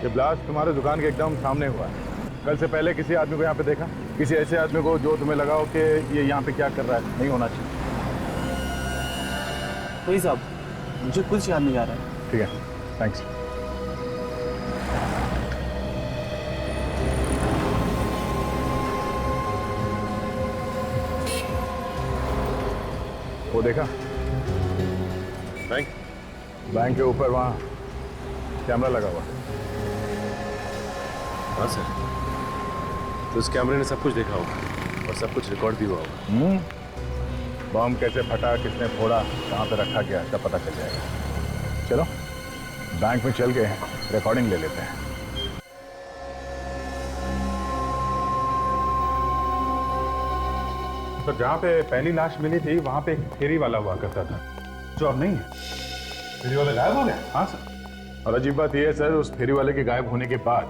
ये ब्लास्ट तुम्हारे दुकान के एकदम सामने हुआ है। कल से पहले किसी आदमी को यहाँ पे देखा? किसी ऐसे आदमी को जो तुम्हें लगा हो कि ये यहाँ पे क्या कर रहा है? नहीं होना चाहिए। वही साहब, मुझे कुछ याद नहीं आ रहा है। ठीक है, थैंक्स। वो देखा बैंक के ऊपर वहाँ कैमरा लगा हुआ। हाँ सर, तो उस कैमरे ने सब कुछ देखा होगा और सब कुछ रिकॉर्ड भी हुआ होगा। बम कैसे फटा, किसने फोड़ा, कहाँ पे रखा गया, सब पता चल जाएगा। चलो बैंक में चल के रिकॉर्डिंग ले लेते हैं। तो जहाँ पे पहली लाश मिली थी वहाँ पे एक फेरी वाला हुआ करता था, जो अब नहीं है। फेरी वाला गायब हो गया? हाँ सर। और अजीब बात यह है सर, उस फेरी वाले के गायब होने के बाद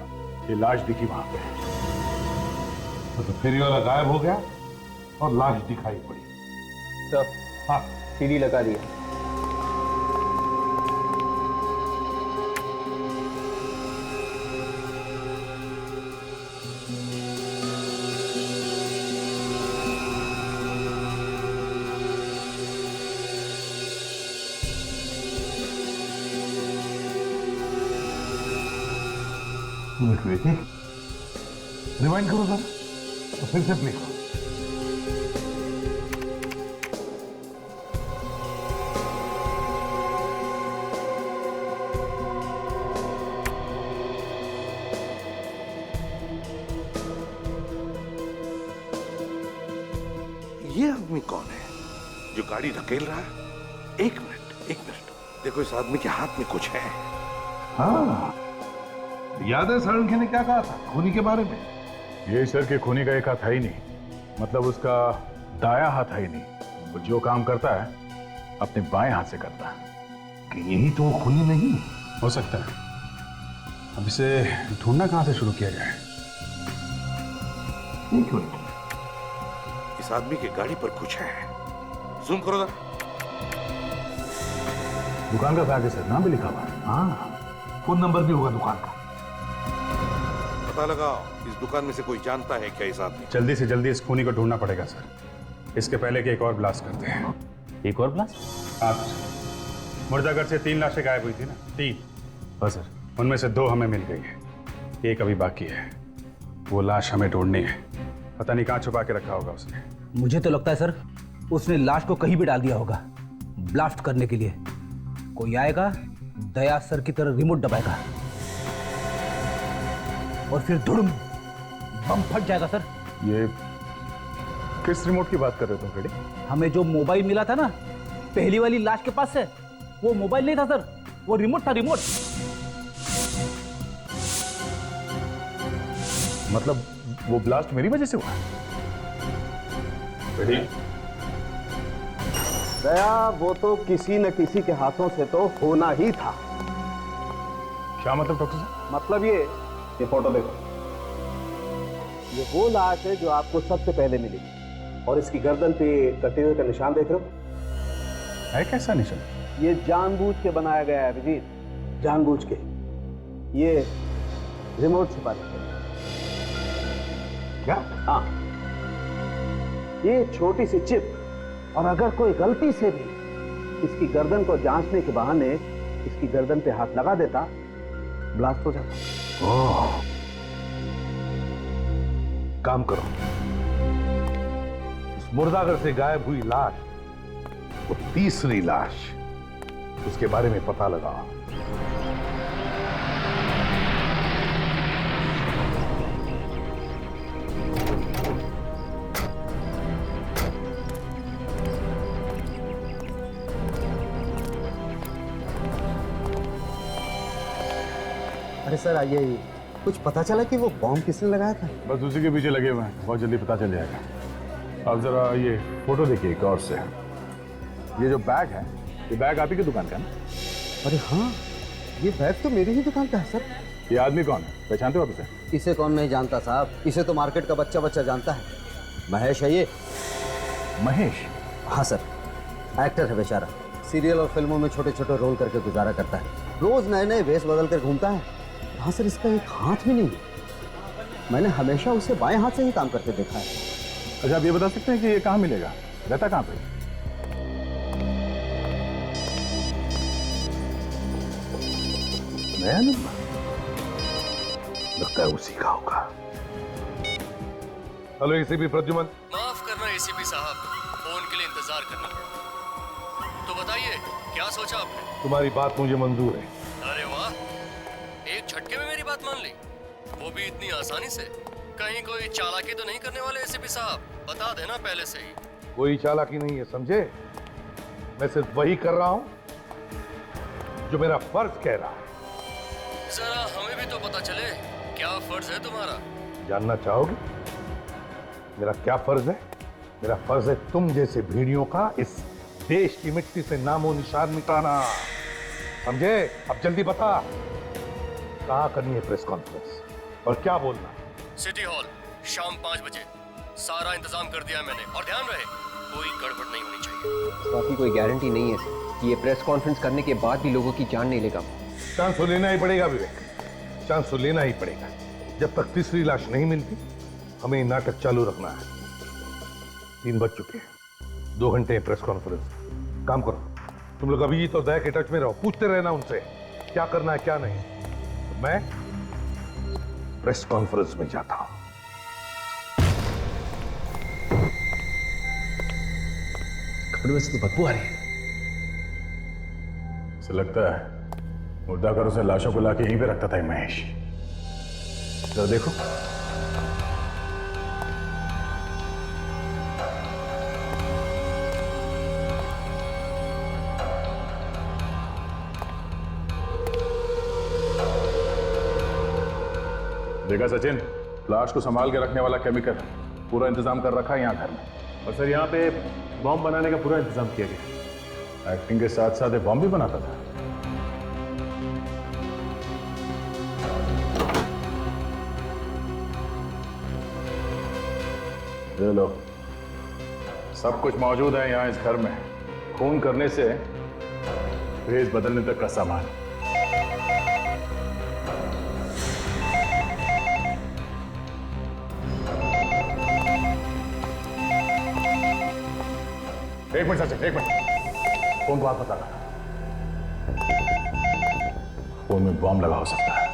ये लाश दिखी वहां पे। तो फेरी वाला गायब हो गया और लाश दिखाई पड़ी। सर, हाँ, सीडी लगा दिया। रिवाइंड करो सर, तो फिर से प्ले करो। ये आदमी कौन है जो गाड़ी धकेल रहा है? एक मिनट, देखो इस आदमी के हाथ में कुछ है। हाँ, याद है सारंगी ने क्या कहा था खूनी के बारे में? ये सर के खूनी का एक हाथ है ही नहीं, मतलब उसका दाया हाथ है ही नहीं। वो जो काम करता है अपने बाएं हाथ से करता है। कि यही तो वो खूनी नहीं हो सकता है। अब इसे ढूंढना कहां से शुरू किया जाए? एक मिनट, इस आदमी की गाड़ी पर कुछ है। जूम करो जरा। दुकान का बैग है सर, नाम भी लिखा हुआ है। हाँ, फोन नंबर भी होगा दुकान का। पता लगाओ इस दुकान में से कोई जानता है क्या इस आदमी? जल्दी से जल्दी इस खूनी को ढूंढना पड़ेगा सर। इसके पहले कि एक और ब्लास्ट करते हैं। एक और ब्लास्ट? आप मुर्दाघर से 3 लाशें गायब हुई थी ना? 3। हाँ सर। उनमें से 2 हमें मिल गई है, एक अभी बाकी है। वो लाश हमें ढूंढनी है। पता नहीं कहाँ छुपा के रखा होगा उसने। मुझे तो लगता है सर, उसने लाश को कहीं भी डाल दिया होगा ब्लास्ट करने के लिए। कोई आएगा, दया सर की तरह रिमोट दबाएगा और फिर धुड़ुम बम फट जाएगा सर। ये किस रिमोट की बात कर रहे हो तुम फ्रेडी? हमें जो मोबाइल मिला था ना पहली वाली लाश के पास से, वो मोबाइल नहीं था सर, वो रिमोट था, रिमोट। मतलब वो ब्लास्ट मेरी वजह से हुआ? फ्रेडी, दया, वो तो किसी न किसी के हाथों से तो होना ही था। क्या मतलब डॉक्टर साहब? मतलब ये फोटो देखो, ये वो लाश है जो आपको सबसे पहले मिली और इसकी गर्दन पे कटे हुए का निशान देख रहे हो? है कैसा निशान? ये जानबूझ के बनाया गया है अभिजीत, जानबूझ के। ये रिमोट छिपा रखा है। क्या? हाँ, ये छोटी सी चिप, और अगर कोई गलती से भी इसकी गर्दन को जांचने के बहाने इसकी गर्दन पे हाथ लगा देता, ब्लास्ट हो जाता। ओह, काम करो, इस मुर्दाघर से गायब हुई लाश, वो तीसरी लाश, उसके बारे में पता लगाओ। अरे सर आइए, कुछ पता चला कि वो बॉम्ब किसने लगाया था? बस उसी के पीछे लगे हुए हैं, बहुत जल्दी पता चल जाएगा। अब जरा ये फोटो देखिए गौर से। ये जो बैग है, ये बैग आप ही की दुकान का है ना? अरे हाँ, ये बैग तो मेरी ही दुकान का है सर। ये आदमी कौन है, पहचानते हो आप इसे? इसे कौन नहीं जानता साहब, इसे तो मार्केट का बच्चा बच्चा जानता है। महेश है ये। महेश? हाँ सर, एक्टर है बेचारा। सीरियल और फिल्मों में छोटे छोटे रोल करके गुजारा करता है। रोज नए नए वेश बदल कर घूमता है। हाँ सर, इसका एक हाथ भी नहीं है। मैंने हमेशा उसे बाएं हाथ से ही काम करते देखा है। अच्छा, आप ये बता सकते हैं कि ये कहाँ मिलेगा, रहता कहाँ पे? नया नंबर लगता है उसी का होगा। Hello ACP Pradyuman. माफ करना एसीपी साहब, फोन के लिए इंतजार करना पड़ा। तो बताइए क्या सोचा आपने? तुम्हारी बात मुझे मंजूर है। अरे वाह, एक झटके में मेरी बात मान ली, वो भी इतनी आसानी से। कहीं कोई चालाकी तो नहीं करने वाले एसीपी साहब? बता देना पहले से ही। कोई चालाकी नहीं है, समझे? मैं सिर्फ वही कर रहा हूं जो मेरा फर्ज कह रहा है। जरा हमें भी तो पता चले क्या फर्ज है तुम्हारा। जानना चाहोगे मेरा क्या फर्ज है? मेरा फर्ज है तुम जैसे भेड़ियों का इस देश की मिट्टी से नामो निशान मिटाना, समझे? अब जल्दी बता, कहाँ करनी है प्रेस कॉन्फ्रेंस और क्या बोलना है? सिटी हॉल, शाम 5 बजे। सारा इंतजाम कर दिया है मैंने, और ध्यान रहे कोई गड़बड़ नहीं होनी चाहिए। बाकी कोई गारंटी नहीं है कि ये प्रेस कॉन्फ्रेंस करने के बाद भी लोगों की जान नहीं लेगा। चांस तो लेना ही पड़ेगा विवेक, चांस तो लेना ही पड़ेगा। जब तक तीसरी लाश नहीं मिलती हमें नाटक चालू रखना है। 3 बज चुके हैं, 2 घंटे प्रेस कॉन्फ्रेंस। काम करो तुम लोग, अभी तो दया के टच में रहो, पूछते रहना उनसे क्या करना है क्या नहीं। तो मैं प्रेस कॉन्फ्रेंस में जाता हूं। कपड़े में से तो बदबू आ रही है। ऐसा लगता है मुर्दा कर उसे लाशों को लाके यहीं पे रखता था ये महेश। जरा देखो। देखा सचिन, लाश को संभाल के रखने वाला केमिकल पूरा इंतजाम कर रखा है यहाँ घर में। और सर यहाँ पे बॉम्ब बनाने का पूरा इंतजाम किया गया। एक्टिंग के साथ साथ बॉम्ब भी बनाता था। ये लो, सब कुछ मौजूद है यहाँ इस घर में। खून करने से भेष बदलने तक का सामान। एक मिनट सचिन, एक मिनट। फोन को हाथ बता, फोन में बॉम्ब लगा हो सकता है।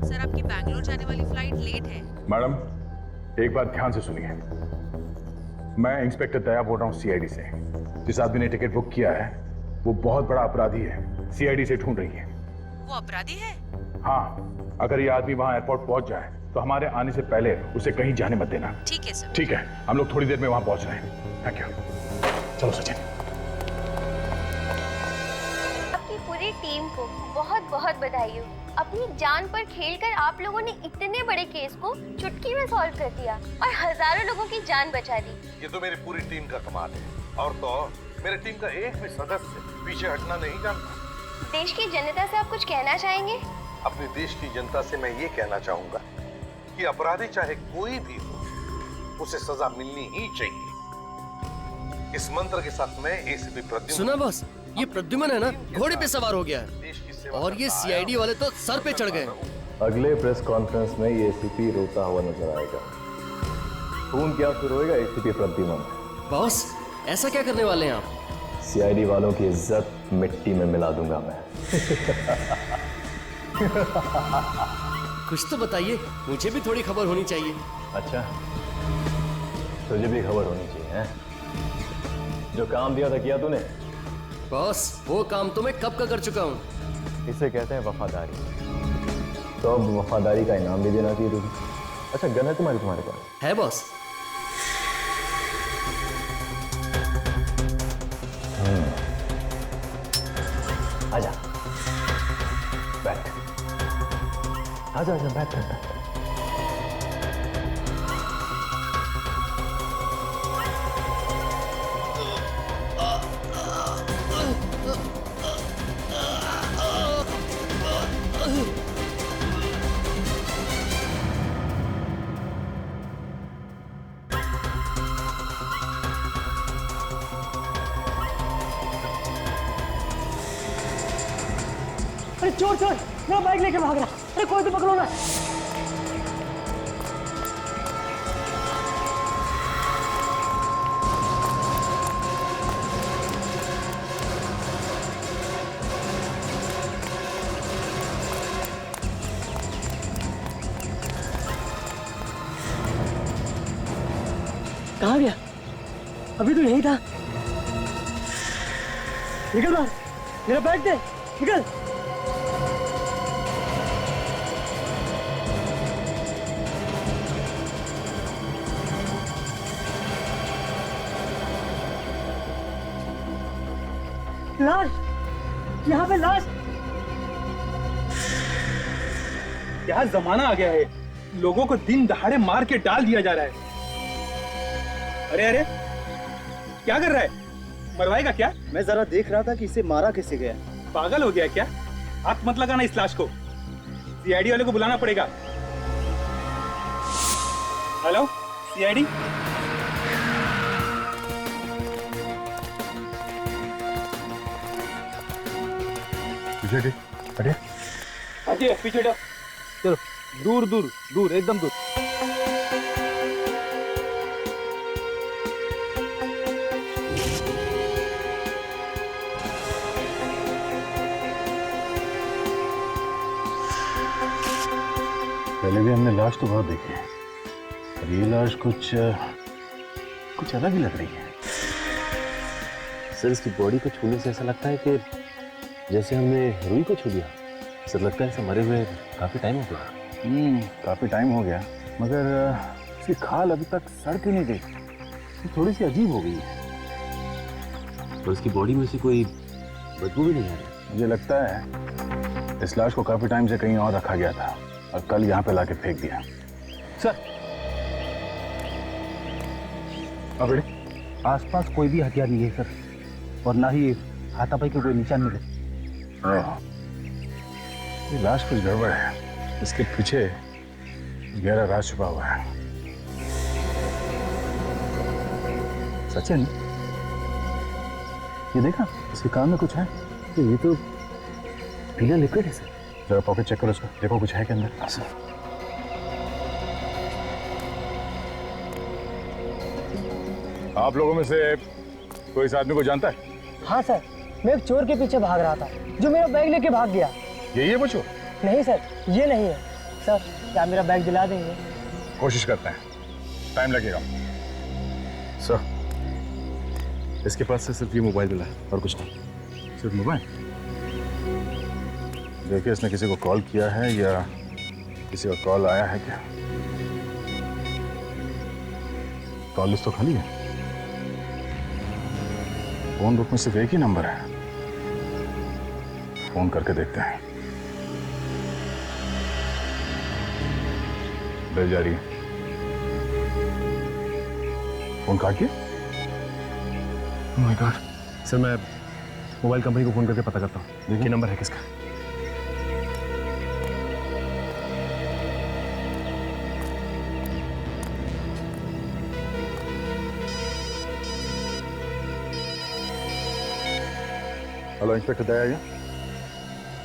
सर, आपकी बैंगलोर जाने वाली फ्लाइट लेट है। मैडम, एक बात ध्यान से सुनिए। मैं इंस्पेक्टर दया बोल रहा हूँ सीआईडी से। जिस आदमी ने टिकट बुक किया है वो बहुत बड़ा अपराधी है, सीआईडी से ढूंढ रही है। वो अपराधी है? हाँ, अगर ये आदमी वहां एयरपोर्ट पहुंच जाए तो हमारे आने से पहले उसे कहीं जाने मत देना। ठीक है सर। ठीक है, हम लोग थोड़ी देर में वहां पहुंच रहे हैं। Thank you. चलो सचिन। आपकी पूरी टीम को बहुत बहुत बधाई हो। अपनी जान पर खेलकर आप लोगों ने इतने बड़े केस को चुटकी में सॉल्व कर दिया और हजारों लोगों की जान बचा दी। ये तो मेरी पूरी टीम का कमाल है, और तो और मेरी टीम का एक भी सदस्य पीछे हटना नहीं जानता। देश की जनता से आप कुछ कहना चाहेंगे? अपने देश की जनता से मैं ये कहना चाहूंगा कि अपराधी चाहे कोई भी हो, उसे सजा मिलनी ही चाहिए। इस मंत्र के साथ मैं एसीपी प्रद्युमन। सुना बॉस, ये प्रद्युमन है ना, घोड़े पे सवार हो गया है, और ये सीआईडी वाले तो सर पे चढ़ गए। अगले प्रेस कॉन्फ्रेंस में ये एसीपी रोता हुआ नजर आएगा। खून क्या शुरू होएगा? एसीपी प्रद्युमन। बॉस, ऐसा क्या करने वाले हैं आप? सीआईडी वालों की इज्जत मिट्टी में मिला दूंगा मैं। कुछ तो बताइए, मुझे भी थोड़ी खबर होनी चाहिए। अच्छा, तुझे भी खबर होनी चाहिए हैं? जो काम दिया था किया तूने? बॉस, वो काम तो मैं कब का कर चुका हूँ। इसे कहते हैं वफादारी। तो अब वफादारी का इनाम भी देना चाहिए तुझे। अच्छा, गन है तुम्हारे पास? है बॉस। आजा, बैठ। आजा आजा, बैठ। अरे चोर चोर, मेरा बाइक लेके भाग रहा। अरे कोई तो पकड़ो ना। कहाँ गया? अभी तो यही था। निकल बाहर, मेरा बैग दे, निकल। लाश, यहाँ पे लाश। क्या जमाना आ गया है, लोगों को दिन दहाड़े मार के डाल दिया जा रहा है। अरे अरे, क्या कर रहा है? मरवाएगा क्या? मैं जरा देख रहा था कि इसे मारा कैसे गया। पागल हो गया क्या? हाथ मत लगाना इस लाश को, सीआईडी वाले को बुलाना पड़ेगा। हेलो सीआईडी, पीछे अरे हटिए, पीछे हटो। चलो दूर दूर दूर, एकदम दूर। पहले भी हमने लाश तो बहुत देखी है, पर ये लाश कुछ अलग ही लग रही है। सर इसकी बॉडी को छूने से ऐसा लगता है कि जैसे हमने रूही को छू लिया। सर लगता है ऐसे मरे हुए काफी टाइम हो गया। काफी टाइम हो गया, मगर इसकी खाल अभी तक सड़ क्यों नहीं गई? ये थोड़ी सी अजीब हो गई है। और इसकी बॉडी में से कोई बदबू भी नहीं आ रही। मुझे लगता है इस लाश को काफी टाइम से कहीं और रखा गया था और कल यहाँ पे लाके फेंक दिया। सर अब आसपास कोई भी हथियार नहीं है सर, और ना ही हाथापाई के कोई निशान मिले। ये लाश कुछ गड़बड़ है, इसके पीछे गहरा राज छुपा हुआ है। सचिन, ये देखा, इसके कान में कुछ है। ये तो पीला लिक्विड है सर। जरा पॉकेट चेक करो उसका, देखो कुछ है के अंदर। आप लोगों में से कोई इस आदमी को जानता है? हाँ सर, मैं एक चोर के पीछे भाग रहा था जो मेरा बैग लेके भाग गया। यही है वो चोर? नहीं सर, ये नहीं है। सर क्या मेरा बैग दिला देंगे? कोशिश करते हैं, टाइम लगेगा। सर इसके पास से सिर्फ ये मोबाइल मिला है और कुछ नहीं। सिर्फ मोबाइल? देखिए इसने किसी को कॉल किया है या किसी का कॉल आया है क्या? कॉल लिस्ट तो खाली है। फोन बुक में सिर्फ एक ही नंबर है, फोन करके देखते हैं। बेल जा रही है, फोन काटिए। Oh my God. सर मैं मोबाइल कंपनी को फोन करके पता करता हूँ, देखिए नंबर है किसका। हेलो इंस्पेक्टर दया,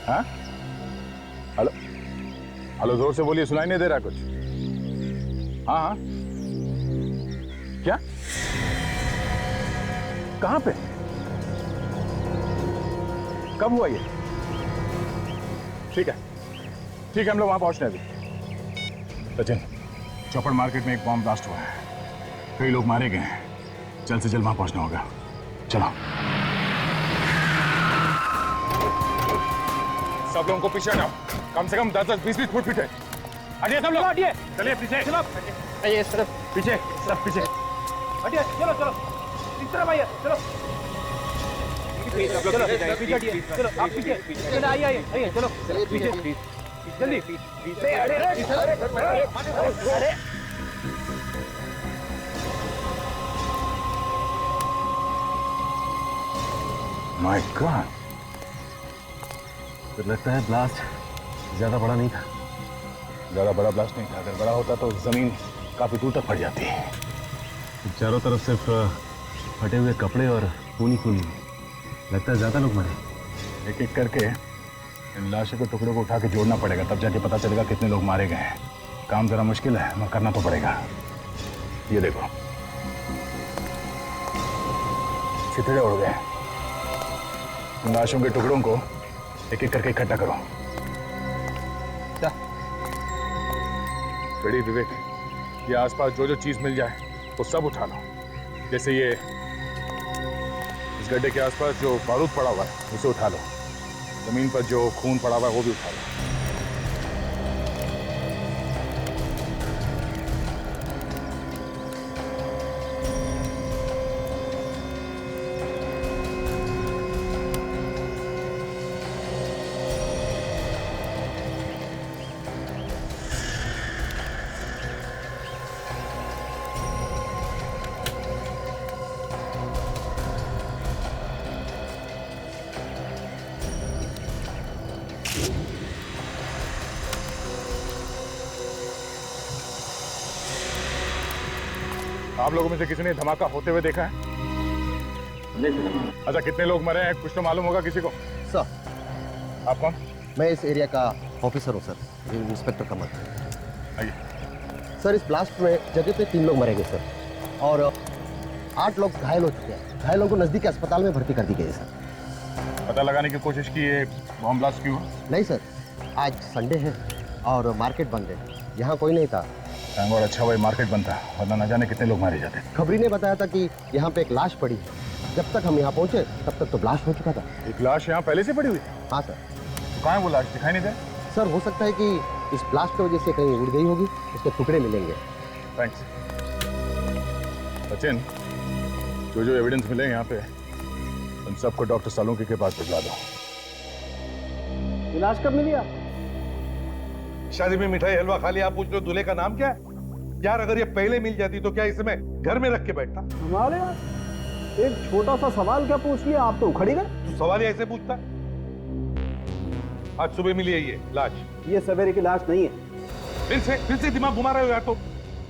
हाँ? हेलो हेलो, जोर से बोलिए, सुनाई नहीं दे रहा कुछ। हाँ हाँ, क्या? कहाँ पे? कब हुआ ये? ठीक है ठीक है, हम लोग वहां पहुंचने अभी। सचिन, चौपड़ मार्केट में एक बॉम्ब ब्लास्ट हुआ है, कई लोग मारे गए हैं, जल्द से जल्द वहां पहुंचना होगा। चलो सब लोगों को पीछे हटाओ, कम से कम 10-20 फुट पीछे हटिए सब लोग। हटिए, चलिए पीछे। चलो आइए सर, पीछे, सब पीछे हटिए। चलो चलो, इस तरफ आइए। चलो चलो पीछे हटिए। चलो आप पीछे, चलो आइए आइए आइए। चलो पीछे जल्दी। अरे माय गॉड, तो लगता है ब्लास्ट ज्यादा बड़ा नहीं था। ज्यादा बड़ा ब्लास्ट नहीं था, अगर बड़ा होता तो जमीन काफी दूर तक फट जाती है। चारों तरफ सिर्फ फटे हुए कपड़े और खून ही खून। लगता है ज्यादा लोग मरे। एक एक करके इन लाशों के टुकड़ों को उठा के जोड़ना पड़ेगा, तब जाके पता चलेगा कितने लोग मारे गए हैं। काम जरा मुश्किल है मगर करना तो पड़ेगा। ये देखो छितड़े उड़ गए। इन लाशों के टुकड़ों को एक एक करके इकट्ठा करो। रेडी विवेक, ये आसपास जो जो चीज मिल जाए वो सब उठा लो। जैसे ये इस गड्ढे के आसपास जो बारूद पड़ा हुआ है उसे उठा लो। जमीन पर जो खून पड़ा हुआ है वो भी उठा लो। आप लोगों में से किसी ने धमाका होते हुए देखा है? अच्छा, कितने लोग मरे हैं कुछ तो मालूम होगा किसी को? सर, आप कौन? मैं इस एरिया का ऑफिसर हूँ सर, इंस्पेक्टर कमल। आइए। सर, इस ब्लास्ट में जगह पे 3 लोग मरे गए सर, और 8 लोग घायल हो चुके हैं। घायलों को नजदीकी अस्पताल में भर्ती कर दी गई है सर। पता लगाने की कोशिश की ये बॉम्ब ब्लास्ट क्यों हुआ? नहीं सर, आज संडे है और मार्केट बंद है, यहाँ कोई नहीं था। और अच्छा भाई मार्केट बंद था, वरना न जाने कितने लोग मारे जाते। खबरी ने बताया था कि यहाँ पे एक लाश पड़ी है। जब तक हम यहाँ पहुँचे तब तक तो ब्लास्ट हो चुका था। एक लाश यहाँ पहले से पड़ी हुई? हाँ सर। तो कहाँ है वो लाश, दिखाई नहीं दे? सर, हो सकता है कि इस ब्लास्ट की वजह से कहीं उड़ गई होगी, उसके टुकड़े मिलेंगे। थैंक्स। सचिन, जो जो एविडेंस मिले यहाँ पे उन सबको डॉक्टर सालुंकी के पास भिजवा दो। इलाज कब मिली आप? शादी में मिठाई हलवा खा लिया, आप पूछ लो दूल्हे का नाम क्या है? यार, अगर ये पहले मिल जाती तो क्या इसमें घर में रख के बैठता? हमारे यार, एक छोटा सा सवाल क्या पूछ लिया, आप तो उखड़ी गए। तू सवाल ही ऐसे पूछता? आज सुबह मिली है ये लाश। ये सवेरे की लाश नहीं है। फिर से दिमाग घुमा रहे हो यार, तो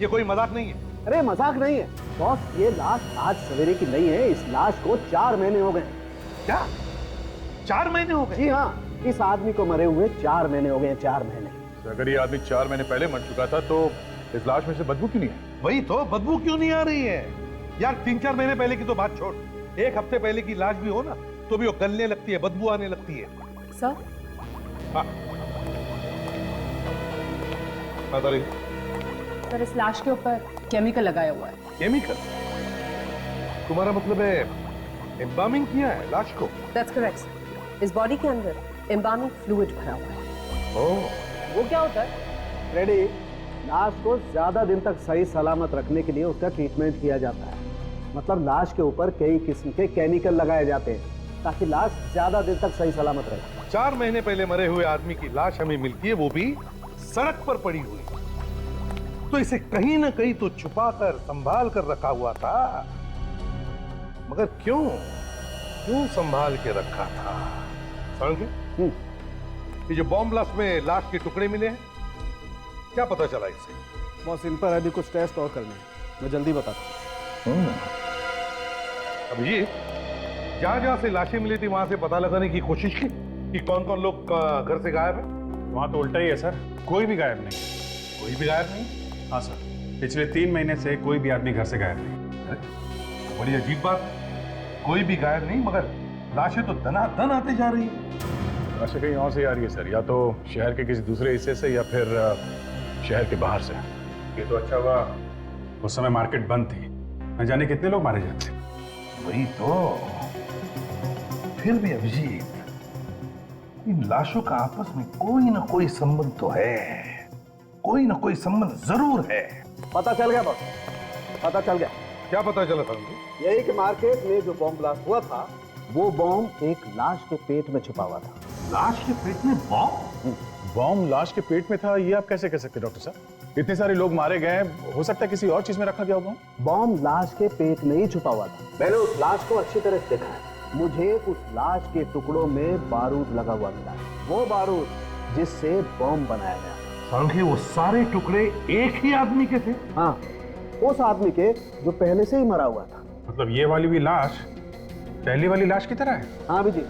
ये कोई मजाक नहीं है। अरे मजाक नहीं है बॉस, ये लाश आज सवेरे की नहीं है। इस लाश को 4 महीने हो गए। क्या 4 महीने हो गए? जी हाँ, इस आदमी को मरे हुए 4 महीने हो गए। 4 महीने। अगर ये आदमी 4 महीने पहले मर चुका था तो इस लाश में से बदबू क्यों नहीं है? वही तो, बदबू क्यों नहीं आ रही है यार? 3-4 महीने पहले की तो बात छोड़, 1 हफ्ते पहले की लाश भी हो ना तो भी वो गलने लगती है, बदबू आने लगती है। सर, हाँ, सर इस लाश के ऊपर केमिकल लगाया हुआ है। केमिकल? तुम्हारा मतलब है एम्बामिंग किया है लाश को? That's correct. इस बॉडी के अंदर एम्बामिंग फ्लूइड भरा हुआ है। ओह, वो क्या होता है? रेडी, लाश को ज्यादा दिन तक सही सलामत रखने के लिए उसका ट्रीटमेंट किया जाता है। मतलब लाश के ऊपर कई किस्म के केमिकल लगाए जाते हैं ताकि लाश ज्यादा दिन तक सही सलामत रहे। 4 महीने पहले मरे हुए आदमी की लाश हमें मिलती है, वो भी सड़क पर पड़ी हुई। तो इसे कहीं ना कहीं तो छुपा कर संभाल कर रखा हुआ था, मगर क्यों संभाल के रखा था? समझ गए? ये जो बॉम्ब ब्लास्ट में लाश के टुकड़े मिले हैं, क्या पता चला इससे? बॉस, इन पर अभी कुछ टेस्ट और करने हैं, मैं जल्दी बताता हूँ। अभी जहां से लाशें मिली थी वहां से पता लगाने की कोशिश की कि कौन कौन लोग घर से गायब है? वहाँ तो उल्टा ही है सर, कोई भी गायब नहीं। कोई भी गायब नहीं? हाँ सर, पिछले 3 महीने से कोई भी आदमी घर से गायब नहीं। बड़ी अजीब बात, कोई भी गायब नहीं मगर लाशें तो दनादन आते जा रही है। लाशें कहीं और से आ रही है सर, या तो शहर के किसी दूसरे हिस्से से या फिर शहर के बाहर से। ये तो अच्छा हुआ उस समय मार्केट बंद थी, न जाने कितने लोग मारे जाते। वही तो। फिर भी अभिजीत, इन लाशों का आपस में कोई ना कोई संबंध तो है, कोई ना कोई संबंध जरूर है। पता चल गया बॉस, पता चल गया। क्या पता चला था? यही कि मार्केट में जो बॉम्ब ब्लास्ट हुआ था वो बॉम्ब एक लाश के पेट में छुपा हुआ था। लाश के पेट में बॉम्ब? बॉम्ब लाश के पेट में था, ये आप कैसे कह सकते डॉक्टर साहब? इतने सारे लोग मारे गए, हो सकता है किसी और चीज में रखा गया होगा। बॉम्ब लाश के पेट में ही छुपा हुआ था। मैंने उस लाश को अच्छी तरह से देखा है। मुझे उस लाश के टुकड़ों में बारूद लगा हुआ मिला, वो बारूद जिससे बॉम्ब बनाया गया। सांखी, वो सारे टुकड़े एक ही आदमी के थे? हाँ, उस आदमी के जो पहले से ही मरा हुआ था। मतलब ये वाली भी लाश पहली वाली लाश की तरह है? हाँ भी जी,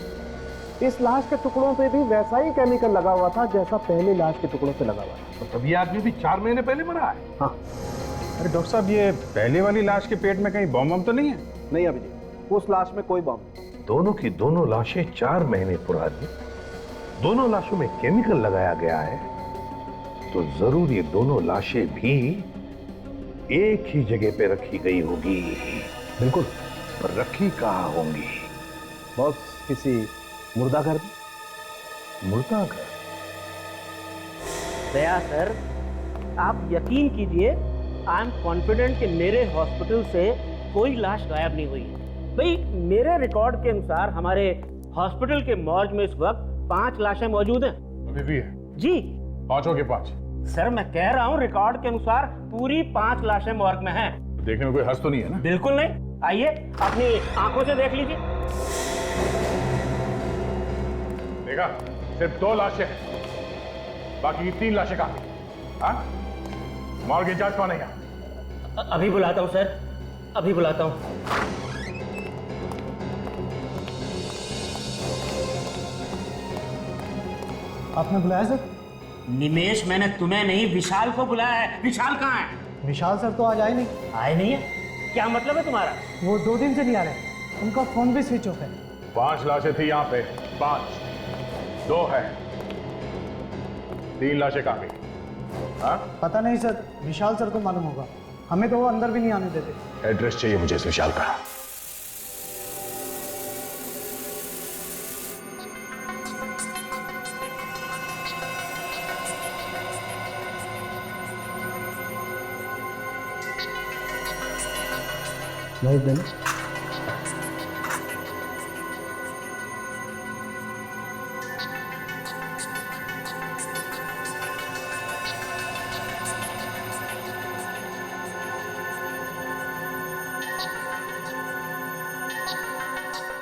इस लाश के टुकड़ों पे भी वैसा ही केमिकल लगा हुआ था जैसा पहले लाश के टुकड़ों पे लगा हुआ था। तो तब ये आदमी भी 4 महीने पहले मरा है। हाँ। अरे डॉक्टर साहब, ये पहले वाली लाश के पेट में कहीं बॉम्ब वॉम्ब तो नहीं है? नहीं अभिजीत, उस लाश में कोई बम नहीं। दोनों की दोनों लाशें 4 महीने पुरानी, दोनों लाशों में केमिकल लगाया गया है, तो जरूर ये दोनों लाशें भी एक ही जगह पे रखी गई होगी। बिल्कुल। पर रखी कहाँ होंगी? बॉस, किसी मुर्दाघर में। मुर्दाघर? दया सर, आप यकीन कीजिए, आई एम कॉन्फिडेंट कि मेरे हॉस्पिटल से कोई लाश गायब नहीं हुई है। भाई, मेरे रिकॉर्ड के अनुसार हमारे हॉस्पिटल के मॉर्ग में इस वक्त 5 लाशें मौजूद हैं। अभी भी है? जी। 5 हो गए 5? सर, मैं कह रहा हूँ रिकॉर्ड के अनुसार पूरी 5 लाशें मॉर्ग में हैं। देखने में कोई हर्ष तो नहीं है ना? बिल्कुल नहीं। आइए, अपनी आंखों से देख लीजिए। देखा, सिर्फ 2 लाशें हैं, बाकी की 3 लाशें कहाँ? हाँ? मॉर्ग इंचार्ज कौन है यहाँ? अभी बुलाता हूँ सर, अभी बुलाता हूँ। आपने बुलाया सर? निमेश, मैंने तुम्हें नहीं, विशाल को बुलाया है। विशाल कहाँ है? विशाल सर तो आज आए नहीं। आए नहीं है? क्या मतलब है तुम्हारा? वो 2 दिन से नहीं आ रहे, उनका फोन भी स्विच ऑफ है। 5 लाशें थी यहाँ पे, 5, 2 है, 3 लाशें कहाँ गई? हाँ? पता नहीं सर, विशाल सर को मालूम होगा, हमें तो वो अंदर भी नहीं आने देते। एड्रेस चाहिए मुझे इस विशाल का। नहीं देना।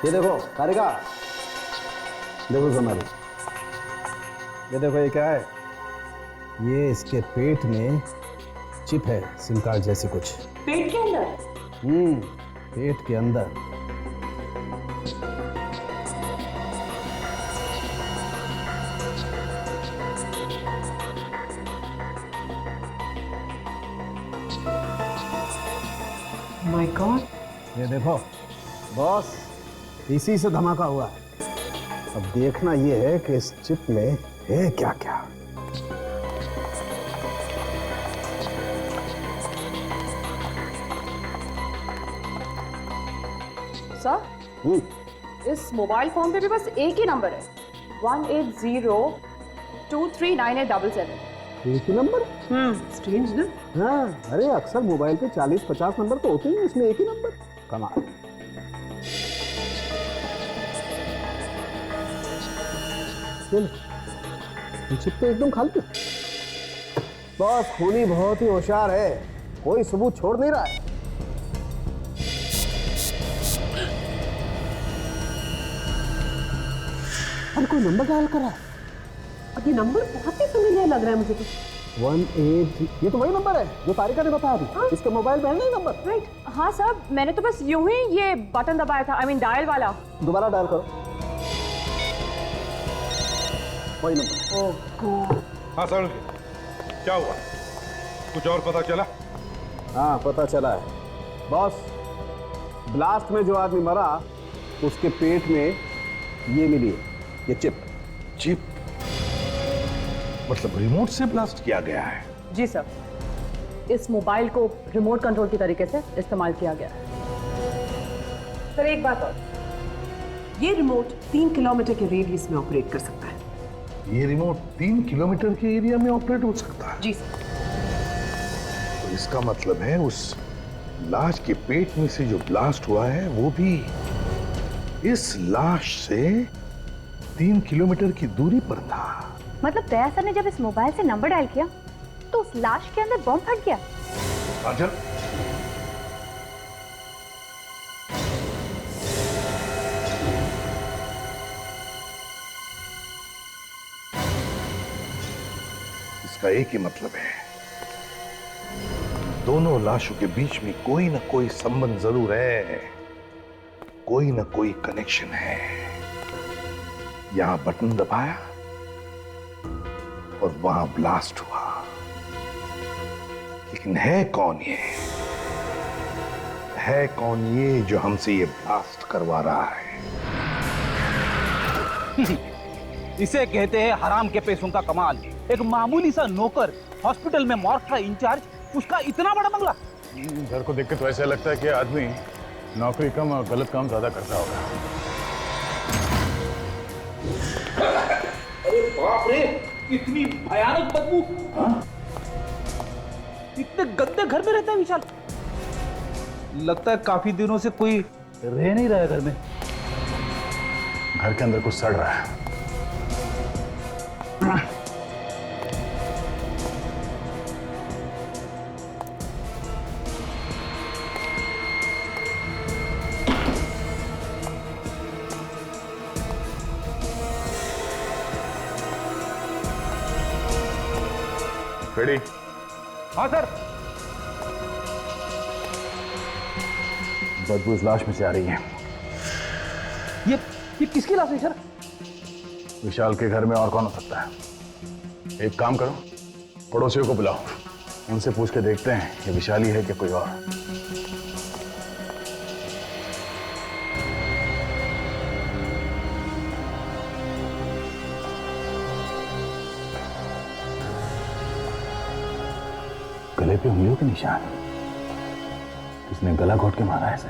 ये देखो कारिका, देखो सोनाली, ये देखो ये क्या है? ये इसके पेट में चिप है, सिम कार्ड जैसी कुछ। पेट के अंदर? पेट के अंदर। My God. ये देखो बॉस, इसी से धमाका हुआ है। अब देखना ये है कि इस चिप में है क्या क्या। सर, इस मोबाइल फोन पे भी बस एक ही नंबर है, 180239877। एक ही नंबर? स्ट्रेंज ना? हाँ, अरे अक्सर मोबाइल पे 40-50 नंबर तो होते हैं, इसमें एक ही नंबर। कमाल। चिप तो एकदम खाली। बॉस, खूनी बहुत ही होशियार है, कोई सबूत छोड़ नहीं रहा है। अरे कोई नंबर डायल करा है। अब ये नंबर बहुत ही फेमिलियर लग रहा है मुझे तो। 18, ये तो वही नंबर है जो तारिका ने बताया अभी। इसके मोबाइल में है नहीं नंबर। राइट। हाँ सर, मैंने तो बस यूं ही ये बटन दबाया था, आई मीन डायल वाला। दोबारा डायल करो, वही नंबर। ओह गॉड। हाँ सर, क्या हुआ? कुछ और पता चला? हाँ, पता चला है बॉस। ब्लास्ट में जो आदमी मरा, उसके पेट में ये मिली है, ये चिप। चिप? मतलब रिमोट से ब्लास्ट किया गया है? जी सर, इस मोबाइल को रिमोट कंट्रोल की तरीके से इस्तेमाल किया गया है। सर एक बात और, ये रिमोट 3 किलोमीटर के रेडियस में ऑपरेट कर सकता है। ये रिमोट 3 किलोमीटर के एरिया में ऑपरेट हो सकता है? जी सर। तो इसका मतलब है उस लाश के पेट में से जो ब्लास्ट हुआ है वो भी इस लाश से 3 किलोमीटर की दूरी पर था। मतलब दया सर ने जब इस मोबाइल से नंबर डायल किया तो उस लाश के अंदर बम फट गया। काजल, इसका एक ही मतलब है, दोनों लाशों के बीच में कोई ना कोई संबंध जरूर है, कोई ना कोई कनेक्शन है। यहां बटन दबाया और वहां ब्लास्ट हुआ। लेकिन है कौन ये? है कौन ये जो हमसे ये ब्लास्ट करवा रहा है? इसे कहते हैं हराम के पैसों का कमाल। एक मामूली सा नौकर हॉस्पिटल में मॉर्ग का इंचार्ज, उसका इतना बड़ा बंगला। सर को देख के तो ऐसा लगता है कि आदमी नौकरी कम और गलत काम ज्यादा करता होगा। अरे बाप रे, इतनी भयानक बदबू। इतने गंदे घर में रहता है विशाल। लगता है काफी दिनों से कोई रह नहीं रहा है घर में। घर के अंदर कुछ सड़ रहा है। रेडी? हाँ सर। बदबू इस लाश में से आ रही है। ये किसकी लाश है सर? विशाल के घर में और कौन हो सकता है? एक काम करो, पड़ोसियों को बुलाओ, उनसे पूछ के देखते हैं ये विशाल ही है कि कोई और। गले पे उंगलियों के निशान। किसने गला घोट के मारा ऐसे?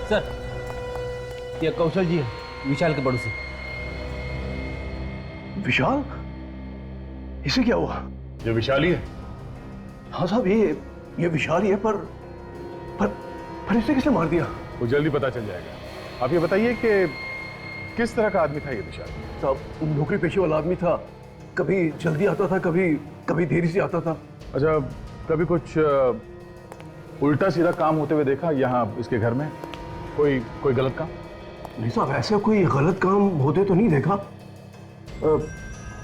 सर, ये कौशल जी है, विशाल के पड़ोसी। विशाल? इसे क्या हुआ? ये विशाल ही है। हाँ साहब, ये विशाल ही है, पर इसे किसने मार दिया? वो जल्दी पता चल जाएगा। आप ये बताइए कि किस तरह का आदमी था ये विशाल? साहब, नौकरी पेशे वाला आदमी था। कभी जल्दी आता था, कभी देरी से आता था। अच्छा, कभी कुछ उल्टा सीधा काम होते हुए देखा यहाँ इसके घर में? कोई गलत काम? नहीं साहब, ऐसा कोई गलत काम होते तो नहीं देखा।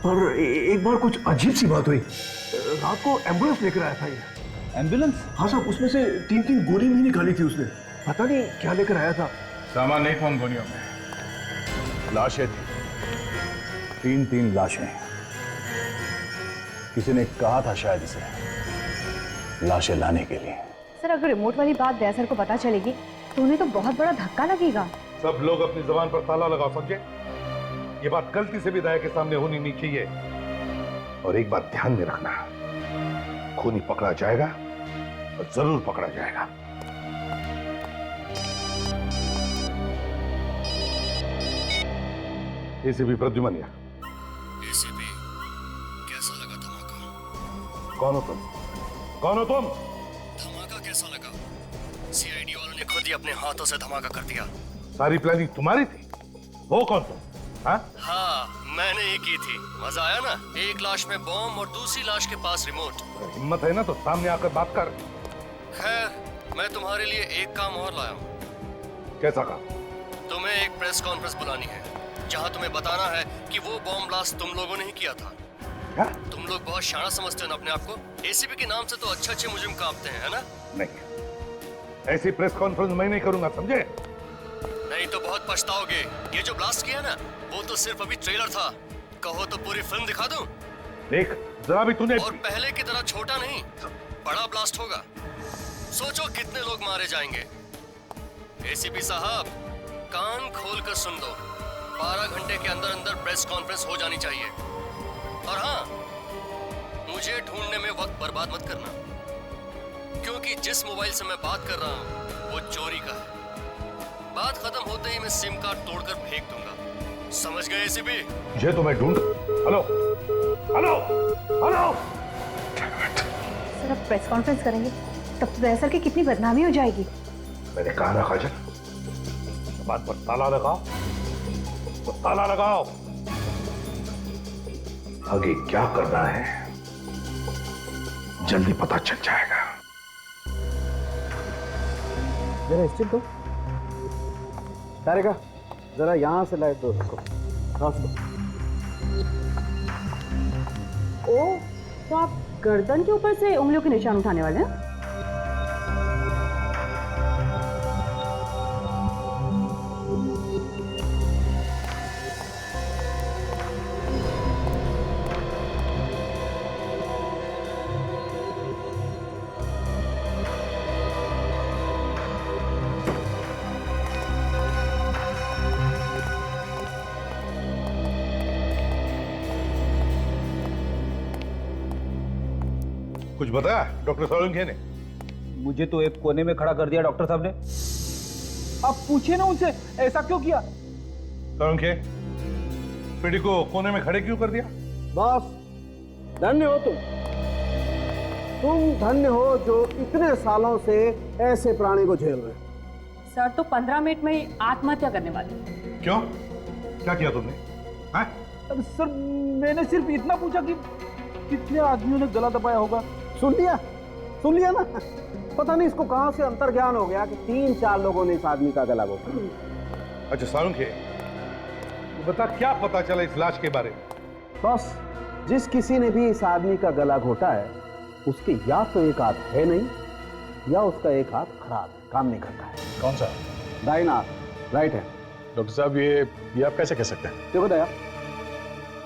पर एक बार कुछ अजीब सी बात हुई। रात को एम्बुलेंस लेकर आया था ये। एम्बुलेंस? हाँ साहब, उसमें से 3-3 गोली भी निकाली थी उसने। पता नहीं क्या लेकर आया था। सामान नहीं था उन गोलियों में, लाशें थी। 3-3 लाशें। किसी ने कहा था शायद इसे लाशें लाने के लिए। सर, अगर रिमोट वाली बात दया सर को पता चलेगी तो उन्हें तो बहुत बड़ा धक्का लगेगा। सब लोग अपनी जबान पर ताला लगाओ, समझे? ये बात गलती से भी दया के सामने होनी नहीं चाहिए। और एक बात ध्यान में रखना, खूनी पकड़ा जाएगा और जरूर पकड़ा जाएगा। एसीपी प्रद्युमन। एसीपी, कैसा लगा धमाका? कौन हो तुम? कौन हो तुम? धमाका कैसा लगा? सीआईडी वालों ने खुद ही अपने हाथों से धमाका कर दिया। सारी प्लानिंग तुम्हारी थी? हो कौन तुम? हाँ, मैंने ही की थी। मजा आया ना? एक लाश में बॉम्ब और दूसरी लाश के पास रिमोट। हिम्मत है ना तो सामने आकर बात कर। खैर, मैं तुम्हारे लिए एक काम और लाया हूँ। कैसा काम? तुम्हें एक प्रेस कॉन्फ्रेंस बुलानी है, जहाँ तुम्हें बताना है कि वो बॉम्ब ब्लास्ट तुम लोगों ने ही किया था। क्या? तुम लोग बहुत शाना समझते हो ना अपने आप को। एसीपी के नाम से तो अच्छे मुजरिम कांपते हैं, है ना? नहीं, ऐसी प्रेस कॉन्फ्रेंस मैं नहीं करूंगा, समझे? नहीं तो बहुत पछताओगे। ये जो ब्लास्ट किया ना, वो तो सिर्फ अभी ट्रेलर था। कहो तो पूरी फिल्म दिखा दूं? देख, जरा भी तूने। और पहले की तरह छोटा नहीं, बड़ा ब्लास्ट होगा। सोचो कितने लोग मारे जाएंगे। एसीपी साहब, कान खोल कर सुन लो। 12 घंटे के अंदर अंदर प्रेस कॉन्फ्रेंस हो जानी चाहिए। और हाँ, मुझे ढूंढने में वक्त बर्बाद मत करना, क्योंकि जिस मोबाइल से मैं बात कर रहा हूँ वो चोरी का है। बात खत्म होते ही मैं सिम कार्ड तोड़कर फेंक दूंगा। समझ गए एसीपी? मुझे तो मैं ढूंढ। Hello hello hello. सर, अब प्रेस कॉन्फ्रेंस करेंगे तब तो दया सर की कितनी बदनामी हो जाएगी। मैंने कहा ना काजल, बात पर ताला लगाओ तो ताला लगाओ। आगे क्या करना है जल्दी पता चल जाएगा। जरा स्टिक दो। तारेका, जरा यहां से लाइट दो उसको। ओ, तो आप गर्दन के ऊपर से उंगलियों के निशान उठाने वाले हैं? कुछ बताया डॉक्टर सोलंकी ने? मुझे तो एक कोने में खड़ा कर दिया डॉक्टर साहब ने। आप पूछिए ना उनसे ऐसा क्यों किया। सोलंकी, पीढ़ी को कोने में खड़े क्यों कर दिया? बॉस, धन्य हो तुम धन्य हो जो इतने सालों से ऐसे प्राणी को झेल रहे। सर तो 15 मिनट में ही आत्महत्या करने वाले। क्यों? क्या किया तुमने? हाँ? अरे सर, मैंने सिर्फ इतना पूछा कि कितने आदमियों ने गला दबाया होगा। सुन लिया ना। पता नहीं इसको कहां से अंतर्ज्ञान हो गया कि 3-4 लोगों ने इस आदमी का गला घोटा। अच्छा सोलंकी, तो बता क्या पता चला इस लाश के बारे में? बस, जिस किसी ने भी इस आदमी का गला घोटा है उसके या तो एक हाथ है नहीं या उसका एक हाथ खराब है, काम नहीं करता है। कौन सा? दाहिना हाथ, राइट है। डॉक्टर साहब ये आप कैसे कह सकते हैं? देखो दया,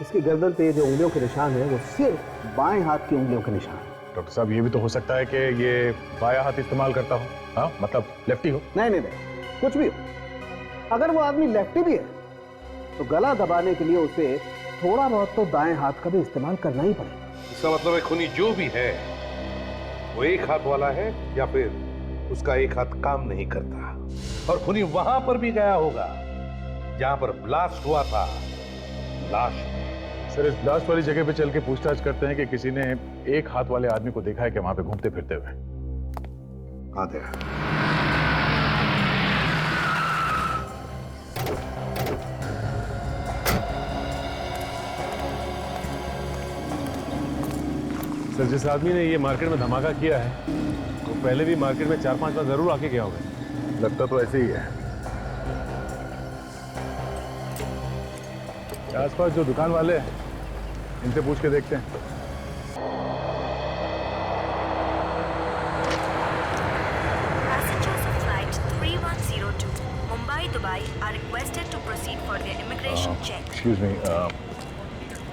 इसकी गर्दन पे जो उंगलियों के निशान है वो सिर्फ बाएं हाथ की उंगलियों के निशान है। डॉक्टर साहब ये भी तो हो सकता है कि ये बाया हाथ इस्तेमाल करता हो। हाँ, मतलब लेफ्टी हो। नहीं, कुछ भी हो। अगर वो आदमी लेफ्टी भी है तो गला दबाने के लिए उसे थोड़ा बहुत तो दाएं हाथ का भी इस्तेमाल करना ही पड़ेगा। इसका मतलब है खूनी जो भी है वो एक हाथ वाला है या फिर उसका एक हाथ काम नहीं करता। और खूनी वहां पर भी गया होगा जहां पर ब्लास्ट हुआ था। लाश सर, इस ब्लास्ट वाली जगह पे चल के पूछताछ करते हैं कि किसी ने एक हाथ वाले आदमी को देखा है कि वहां पे घूमते फिरते हुए। आते हैं। सर, जिस आदमी ने ये मार्केट में धमाका किया है वो पहले भी मार्केट में 4-5 बार जरूर आके गया होगा। लगता तो ऐसे ही है। आसपास जो दुकान वाले हैं इनसे पूछ के देखते हैं। Passengers of flight 3102 Mumbai Dubai are requested to proceed for their immigration check. Excuse me,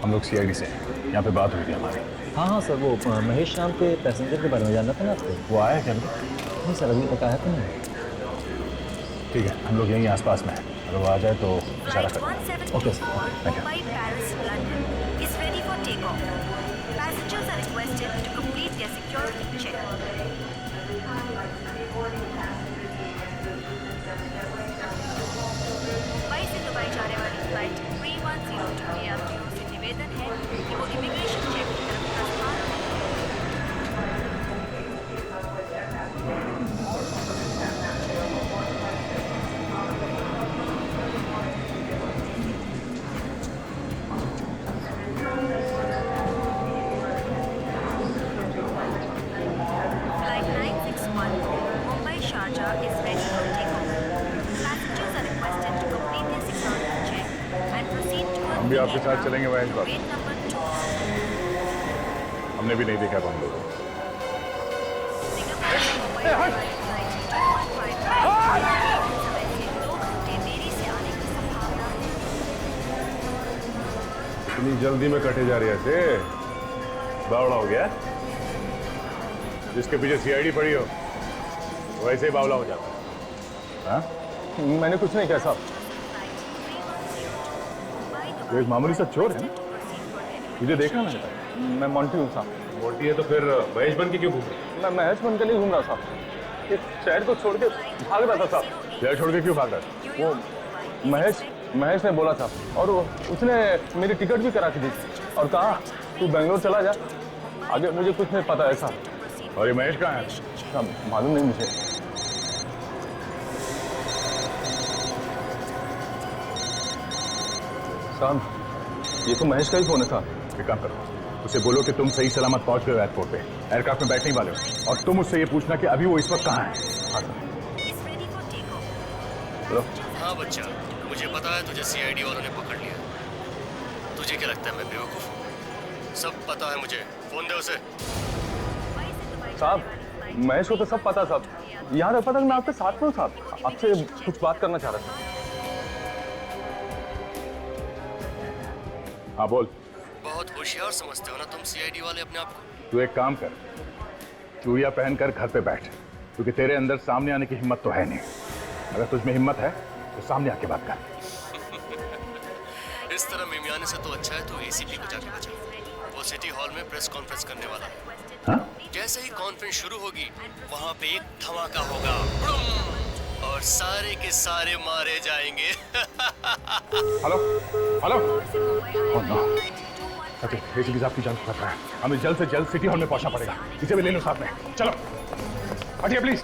हम लोग सीआईडी से हैं। यहाँ पे बात हुई थी हमारी। हाँ सर, वो महेश शाम के पैसेंजर के बारे में जानना था ना आपको। वो आया क्या? नहीं सर, अभी बताया तो नहीं। ठीक है, हम लोग यहीं आसपास में हैं। अगर वो आ जाए तो इशारा करें। Okay sir, thank you. Mumbai Paris London is ready for takeoff. Passengers are requested to complete their security check. Mumbai से दुबई जाने वाली फ्लाइट 3102 के यात्रियों से निवेदन है कि वो इमिग्रेशन चेक की तरफ प्रस्थान Flight 961 Mumbai Sharjah is ready for takeoff. Passengers are requested to complete their security check and proceed towards हम भी आपके साथ चलेंगे महेश बाबू। gate number 2. हमने भी नहीं देखा हम लोग। Singapore से मुंबई flight 2155 समय से 2 घंटे देरी से आने की संभावना है। इतनी जल्दी में कटे जा रही है से बावड़ा हो गया। जिसके पीछे सीआईडी पड़ी हो वैसे ही बावला हो जाता है। हाँ? मैंने कुछ नहीं कहा साहब। वो एक मामूली सा चोर है ना? तुझे देखा मैंने? मैं मोंटी हूँ साहब। मोटी है तो फिर महेश बन के क्यों घूम रहे? मैं महेश बन के लिए घूम रहा साहब। इस शहर को छोड़ के भाग रहा था साहब। शहर छोड़ के क्यों भाग रहा था? वो महेश ने बोला था और उसने मेरी टिकट भी करा के दी और कहा तू बेंगलोर चला जा, आगे मुझे कुछ नहीं पता है साहब। और ये महेश कहाँ है? मालूम नहीं मुझे। साहब, ये तो महेश का ही फोन है साहब। एक काम करो, उसे बोलो कि तुम सही सलामत पहुंच गए एयरपोर्ट पे, एयरक्राफ्ट में बैठने वाले हो, और तुम उससे ये पूछना कि अभी वो इस वक्त कहाँ है। हाँ सर। हेलो। हाँ बच्चा, मुझे पता है तुझे सीआईडी वालों ने पकड़ लिया। तुझे क्या लगता है मैं बेवकूफ हूँ? सब पता है मुझे। फोन दे उसे। साहब, महेश को तो सब पता साहब। यहाँ रखा था मैं आपके साथ में हूँ साहब। आपसे कुछ बात करना चाह रहा था। हाँ बोल। बहुत होशियार समझते हो ना तुम सीआईडी वाले अपने आप को। तू एक काम कर, चूड़िया पहनकर घर पे बैठ, क्योंकि तेरे अंदर सामने आने की हिम्मत तो है नहीं। अगर तुझमें हिम्मत है तो सामने आके बात कर। इस तरह मिमियाने से तो अच्छा है तो एसीपी को जाके बचा। वो सिटी हॉल में प्रेस कॉन्फ्रेंस करने वाला है। हाँ? जैसे ही कॉन्फ्रेंस शुरू होगी वहां पे एक धमाका होगा, बुम! और सारे के सारे मारे जाएंगे। हेलो हेलो, एसीपी साहब की जान को खतरा है, हमें जल्द से जल्द सिटी हॉल में पहुंचना पड़ेगा। इसे भी ले लो साथ में, चलो हटिए प्लीज।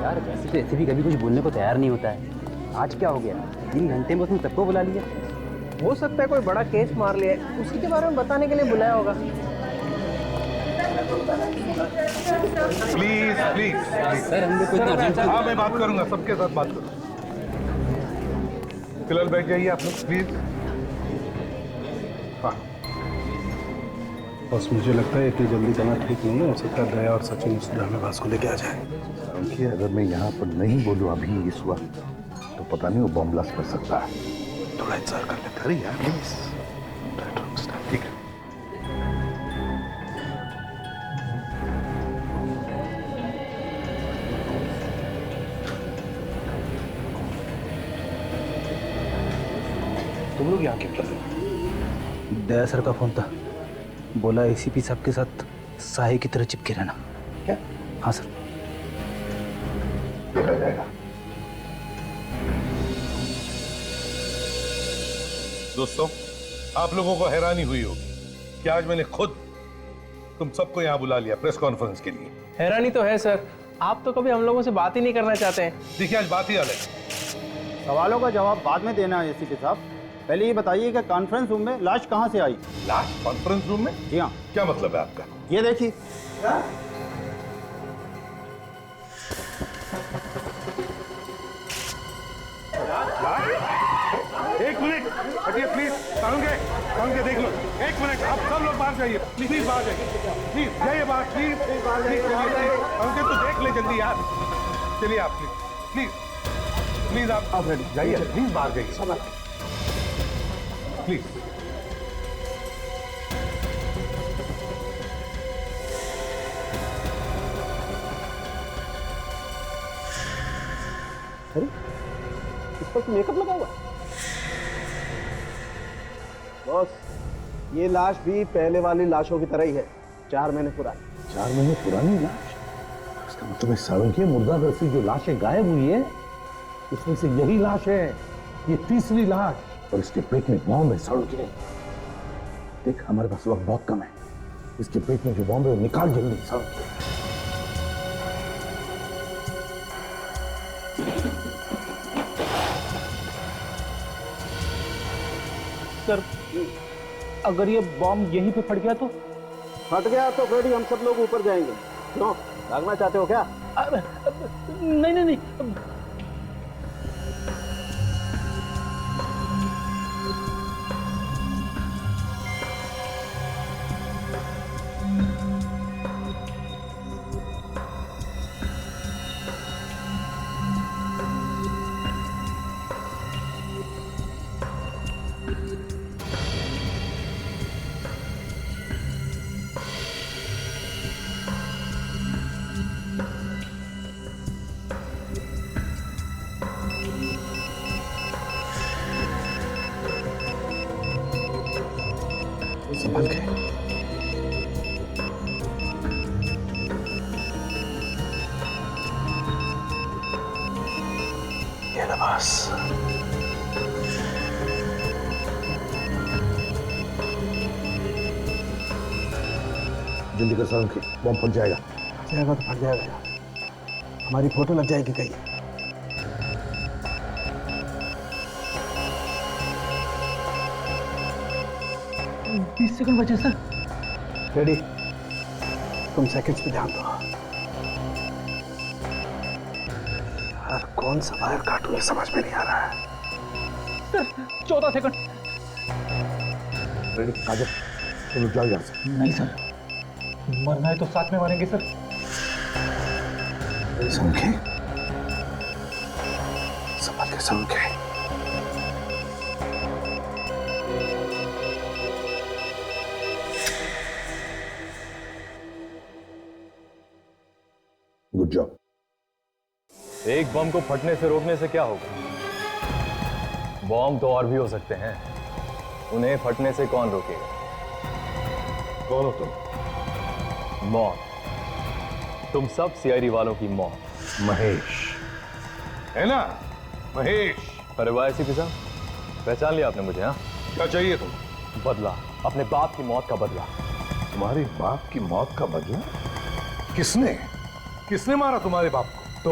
यार वैसे तो एसीपी कभी कुछ बोलने को तैयार नहीं होता है, आज क्या हो गया? 3 घंटे में उसने सबको बुला लिया। हो सकता है कोई बड़ा केस मार लिया है, उसी के बारे में बताने के लिए बुलाया होगा। प्लीज प्लीज सर हमने कोई अर्जेंट। हाँ मैं बात करूंगा, सबके साथ बात करूंगा। फिलहाल बैठ जाइए आप लोग प्लीज। हाँ बस मुझे लगता है कि जल्दी जाना ठीक नहीं है, हो सकता है दया और सचिन उस ड्रामेबाज को लेके आ जाए। देखिए अगर मैं यहाँ पर नहीं बोलूँ अभी इस वक्त तो पता नहीं वो बॉम्ब ब्लास्ट कर सकता है। थोड़ा इंतजार कर लेते अरे यार प्लीज, ठीक है। तुम लोग यहाँ क्यों कर रहे हो? दया सर का फोन था, बोला एसीपी साहब के साथ साहे की तरह चिपके रहना। क्या? हाँ सर। देखा जाएगा। दोस्तों आप लोगों को हैरानी हुई होगी कि आज मैंने खुद तुम सबको यहाँ बुला लिया प्रेस कॉन्फ्रेंस के लिए। हैरानी तो है सर, आप तो कभी हम लोगों से बात ही नहीं करना चाहते हैं। देखिए आज बात ही अलग है। सवालों का जवाब बाद में देना है एसीपी साहब, पहले ये बताइए कि कॉन्फ्रेंस रूम में लाश कहाँ से आई? लाश कॉन्फ्रेंस रूम में? जी हाँ। क्या मतलब है आपका? ये देखिए। एक मिनट हटिए प्लीज, सारुण के देख लो। एक मिनट, आप सब लोग बाहर जाइए प्लीज, बाहर जाइए प्लीज, जाइए बाहर प्लीज, सारुण तो देख ले जल्दी यार। चलिए आप प्लीज प्लीज आप रेडी जाइए प्लीज, बाहर जाइए प्लीज। अरे इस पर मेकअप लगा हुआ? बॉस ये लाश भी पहले वाली लाशों की तरह ही है, 4 महीने पुरानी। 4 महीने पुरानी लाश? इसका मतलब है सारुण की मुर्दाघर से जो लाशें गायब हुई है उसमें से यही लाश है, ये तीसरी लाश। और इसके पेट में बॉम्ब है सारुण के। देख हमारे पास वक्त बहुत कम है, इसके पेट में जो बॉम्ब है वो निकाल जल्दी सारुण के। सर अगर ये बॉम्ब यहीं पे फट गया तो? फट गया तो फ्रेडी हम सब लोग ऊपर जाएंगे। क्यों, भागना चाहते हो क्या? नहीं नहीं नहीं, संभल के। ये लिबास जल्दी कर सारुण के, बॉम्ब फट जाएगा। जाएगा तो फट जाएगा, हमारी फोटो लग जाएगी कहीं। 20 सेकंड बचे सर। रेडी, तुम सेकंड्स पे ध्यान दो। यार कौन सा वायर काटूं ये समझ में नहीं आ रहा है। Sir 14 second. रेडी काजल, तुम जाओ यहाँ से। नहीं सर, मरना है तो साथ में मरेंगे सर। समझे? संभल के, संभल के। Good job. एक बम को फटने से रोकने से क्या होगा? बॉम्ब तो और भी हो सकते हैं। उन्हें फटने से कौन रोकेगा? कौन हो तुम? मौत। तुम सब सीआईडी वालों की मौत। महेश है ना? महेश। अरे वाह एसीपी साहब, पहचान लिया आपने मुझे? हाँ, क्या चाहिए तुम? बदला, अपने बाप की मौत का बदला। तुम्हारे बाप की मौत का बदला? किसने किसने मारा तुम्हारे बाप को?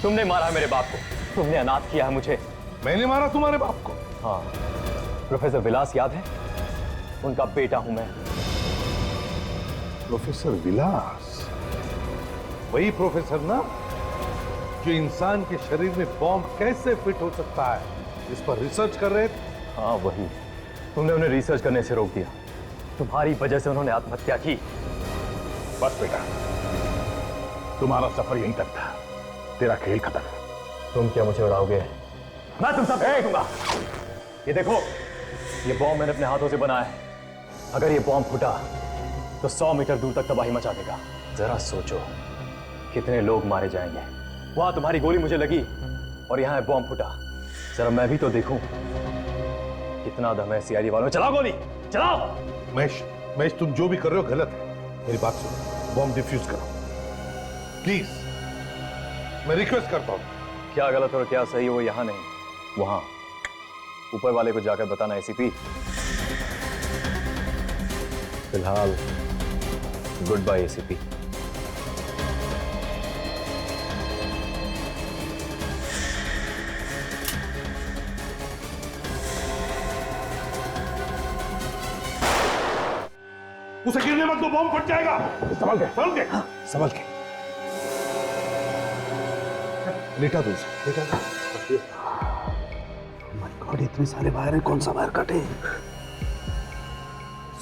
तुमने मारा मेरे बाप को। तुमने अनाथ किया है मुझे। मैंने मारा तुम्हारे बाप को? हाँ, प्रोफेसर विलास याद है? उनका बेटा हूं मैं। प्रोफेसर विलास? वही प्रोफेसर ना जो इंसान के शरीर में बॉम्ब कैसे फिट हो सकता है इस पर रिसर्च कर रहे थे? हाँ वही। तुमने उन्हें रिसर्च करने से रोक दिया। तुम्हारी वजह से उन्होंने आत्महत्या की। बस बेटा, तुम्हारा सफर यहीं तक था। तेरा खेल खत्म। तुम क्या मुझे उड़ाओगे? मैं तुम सब फेंक दूंगा। ये देखो, ये बॉम्ब मैंने अपने हाथों से बनाया है। अगर ये बॉम्ब फूटा तो 100 मीटर दूर तक तबाही मचा देगा। जरा सोचो कितने लोग मारे जाएंगे। वहां तुम्हारी गोली मुझे लगी और यहां बॉम्ब फूटा। जरा मैं भी तो देखूं कितना दम है सीआईडी वालों। चलाओ गोली, चलाओ। महेश, तुम जो भी कर रहे हो गलत है। मेरी बात सुनो, बॉम्ब डिफ्यूज करो प्लीज। मैं रिक्वेस्ट करता हूं। क्या गलत और क्या सही वो यहां नहीं, वहां ऊपर वाले को जाकर बताना एसीपी। फिलहाल गुड बाय एसीपी। उसे गिरने मत दो, बॉम्ब फट जाएगा। संभल के, संभल के, संभल के। लेटा दो उसे, लेटा दो। माय गॉड, इतने सारे वायर हैं, कौन सा वायर काटे?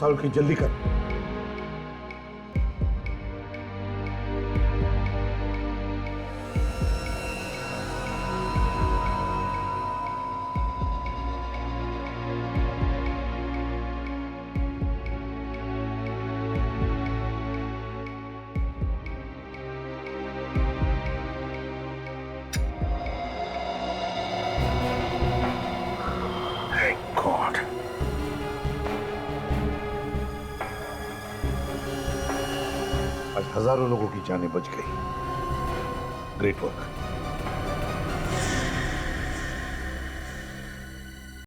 संभल के, जल्दी कर। गॉड, आज हजारों लोगों की जानें बच गई। Great work.